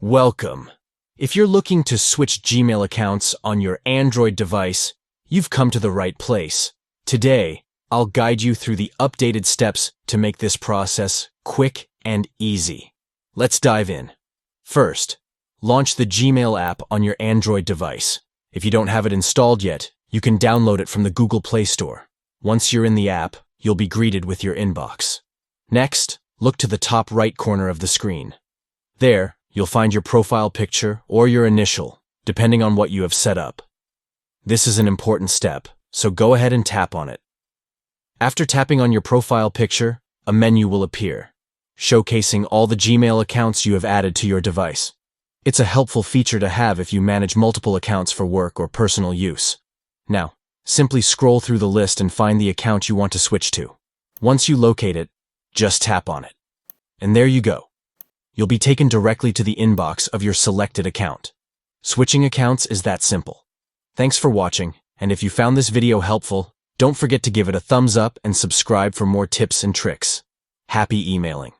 Welcome. If you're looking to switch Gmail accounts on your Android device, you've come to the right place. Today, I'll guide you through the updated steps to make this process quick and easy. Let's dive in. First, launch the Gmail app on your Android device. If you don't have it installed yet, you can download it from the Google Play Store. Once you're in the app, you'll be greeted with your inbox. Next, look to the top right corner of the screen. There, you'll find your profile picture or your initial, depending on what you have set up. This is an important step, so go ahead and tap on it. After tapping on your profile picture, a menu will appear, showcasing all the Gmail accounts you have added to your device. It's a helpful feature to have if you manage multiple accounts for work or personal use. Now, simply scroll through the list and find the account you want to switch to. Once you locate it, just tap on it. And there you go. You'll be taken directly to the inbox of your selected account. Switching accounts is that simple. Thanks for watching, and if you found this video helpful, don't forget to give it a thumbs up and subscribe for more tips and tricks. Happy emailing!